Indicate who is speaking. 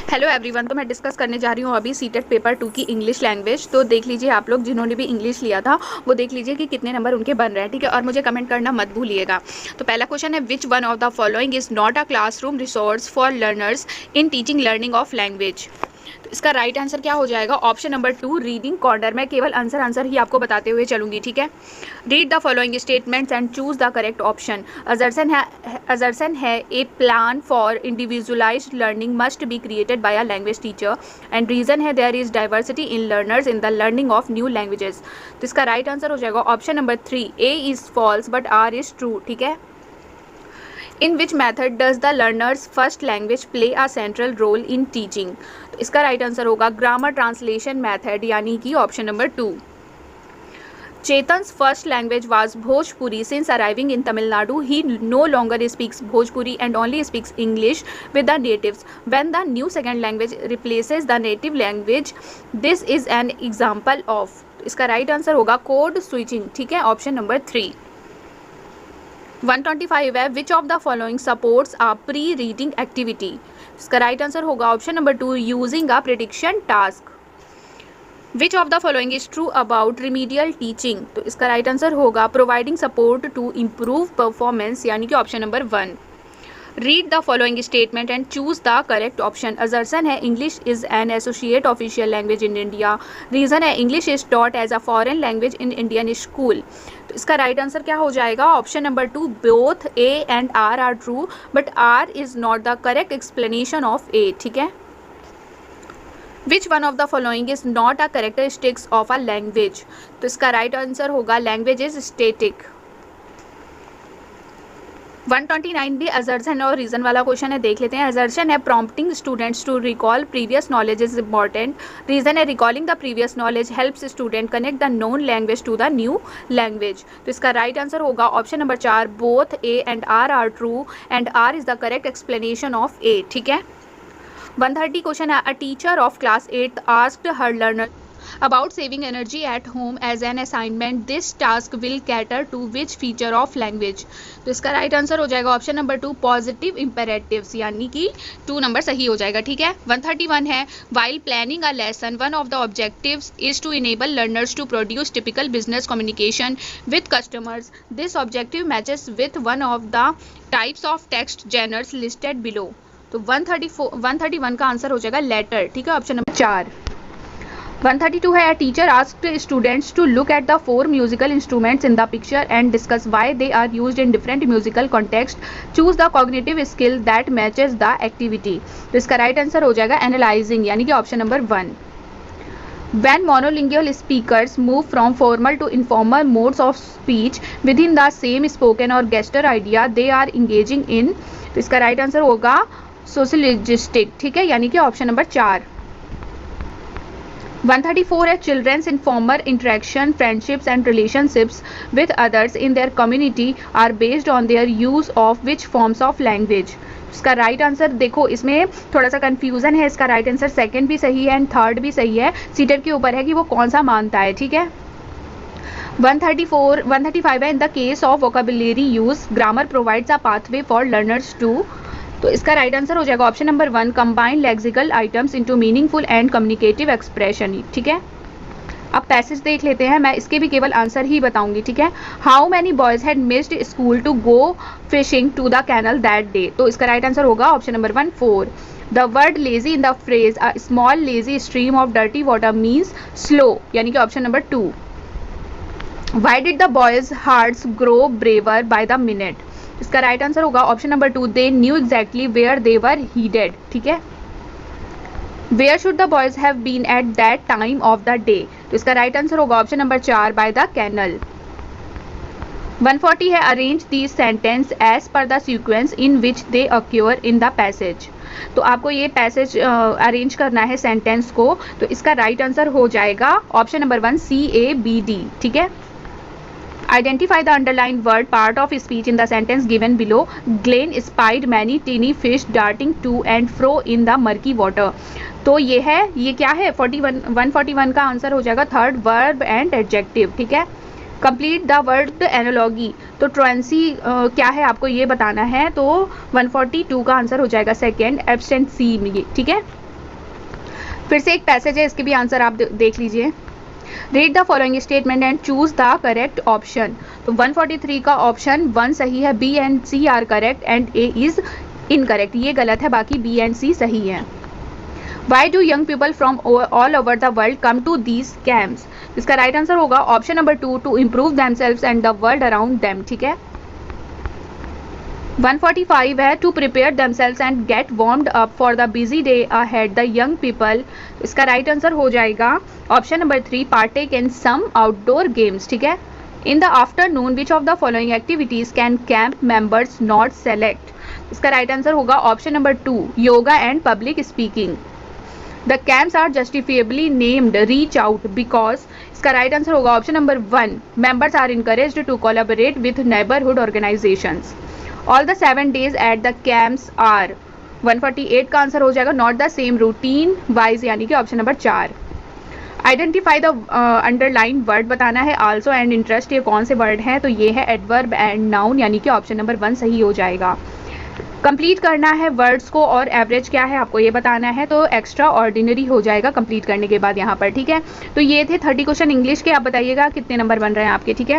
Speaker 1: Hello everyone, तो मैं discuss करने जा रही हूँ अभी सीटेट पेपर 2 की इंग्लिश लैंग्वेज। तो देख लीजिए आप लोग जिन्होंने भी इंग्लिश लिया था वो देख लीजिए कि कितने नंबर उनके बन रहे हैं, ठीक है। और मुझे कमेंट करना मत भूलिएगा। तो पहला क्वेश्चन है, which one of the following is not a classroom resource for learners in teaching learning of language. तो इसका राइट आंसर क्या हो जाएगा? Option number 2 reading corner. मैं केवल आंसर ही आपको बताते हुए चलूंगी, ठीक है। Read the following statements and choose the correct option. Assertion है a plan for individualised learning must be created by a language teacher and reason है there is diversity in learners in the learning of new languages. तो इसका right answer हो जाएगा option number 3 A is false but R is true, ठीक है। In which method does the learner's first language play a central role in teaching. तो इसका right answer होगा grammar translation method, यानी कि option number 2। Chetan's first language was Bhojpuri. Since arriving in Tamil Nadu, he no longer speaks Bhojpuri and only speaks English with the natives. When the new second language replaces the native language, this is an example of. इसका right answer होगा code switching, ठीक है, option number 3। 125 है, which of the following supports a pre reading activity. इसका right answer होगा option number 2 using a prediction task. Which of the following is true about remedial teaching. तो इसका right answer होगा providing support to improve performance, यानी कि option number 1। Read the following statement and choose the correct option. Assertion है English is an associate official language in India. Reason है English is taught as a foreign language in Indian school. तो इसका right answer क्या हो जाएगा? Option number 2 both A and R true but R is not the correct explanation of A, ठीक है। Which one of the following is not a characteristics of a language. तो इसका right answer होगा language is static. 129 भी assertion और reason वाला question है, देख लेते हैं। असर्शन है prompting students to recall previous knowledge is important. Reason है recalling the previous knowledge helps student connect the known language to the new language. तो इसका राइट आंसर होगा option number 4 both A and R true and R is the correct explanation of A, ठीक है। 130 question है, a teacher of class 8 asked her learner about saving energy at home as an assignment. This task will cater to which feature of language? तो इसका right answer हो जाएगा option number 2 positive imperatives, यानी कि 2 number सही हो जाएगा, ठीक है। 131 है, while planning a lesson one of the objectives is to enable learners to produce typical business communication with customers. This objective matches with one of the types of text genres listed below. तो 131 का answer हो जाएगा letter, ठीक है, option number 4। 132 है, a teacher asked students to look at the 4 musical instruments in the picture and discuss why they are used in different musical contexts. Choose the cognitive skill that matches the activity. तो इसका right answer हो जाएगा analyzing, यानी कि option number 1। When monolingual speakers move from formal to informal modes of speech within the same spoken or gesture idea, they are engaging in. तो इसका right answer होगा socialistic, ठीक है, यानी कि ऑप्शन नंबर 4। 134 है, children's informal interaction friendships and relationships with others in their community are based on their use of which forms of language. इसका right answer देखो, इसमें थोड़ा सा कंफ्यूजन है। इसका राइट आंसर सेकंड भी सही है एंड थर्ड भी सही है, सीटर के ऊपर है कि वो कौन सा मानता है, ठीक है। 135 है, in the case of vocabulary use grammar provides a pathway for learners to. तो इसका राइट आंसर हो जाएगा option number 1 combine lexical items into meaningful and communicative expression, ठीक है। अब पैसेज देख लेते हैं, मैं इसके भी केवल आंसर ही बताऊंगी, ठीक है। How many boys had missed school to go fishing to the canal that day. तो इसका राइट आंसर होगा option number 1 4। The word lazy in the phrase a small lazy stream of dirty water means slow, यानी कि option number 2। Why did the boys hearts grow braver by the minute. इसका right answer होगा option number 2 they knew exactly where they वर हीडेड, ठीक है। Where should the boys have been at that time of the day. तो इसका right answer होगा option number 4 by the canal. 140 है, arrange these sentences as per the sequence in which they occur in the passage. तो आपको ये passage arrange करना है sentence को। तो इसका राइट आंसर हो जाएगा ऑप्शन नंबर 1 CABD, ठीक है। Identify the underlined word part of speech in the sentence given below. Glenn spied many teeny fish darting to and fro in the murky water. तो ये क्या है 141 का आंसर हो जाएगा थर्ड वर्ब एंड एडजेक्टिव, ठीक है। कंप्लीट द वर्ड एनोलॉगी, तो ट्रोएंसी क्या है आपको ये बताना है। तो 142 का आंसर हो जाएगा सेकेंड एब्सेंट सी में, ठीक है। फिर से एक पैसेज है, इसके भी आंसर आप देख लीजिए। Read the following statement and choose the correct option. तो 143 का ऑप्शन 1 सही है, B and C are correct and A is incorrect, ये गलत है, बाकी बी एंड सी सही है। Why do young people from all over the world come to these camps? इसका राइट आंसर होगा option number 2, to improve themselves and the world around them. ठीक है। 145 है, to prepare themselves and get warmed up for the busy day ahead the young people. इसका right answer हो जाएगा option number 3, partake in some outdoor games. ठीक है। In the afternoon which of the following activities can camp members not select? इसका right answer होगा option number 2, yoga and public speaking. The camps are justifiably named reach out because. इसका right answer होगा option number 1, members are encouraged to collaborate with neighbourhood organisations. All the 7 days at the camps are. 148 का answer हो जाएगा not the same routine wise, यानी कि option number 4। Identify the underline word बताना है, also and interest, ये कौन से वर्ड हैं? तो ये है एडवर्ब एंड नाउन, यानी कि ऑप्शन नंबर 1 सही हो जाएगा। कंप्लीट करना है वर्ड्स को और एवरेज क्या है आपको ये बताना है, तो एक्स्ट्रा ऑर्डिनरी हो जाएगा कंप्लीट करने के बाद यहाँ पर। ठीक है। तो ये थे 30 क्वेश्चन इंग्लिश के, आप बताइएगा कितने नंबर बन रहे हैं आपके। ठीक है।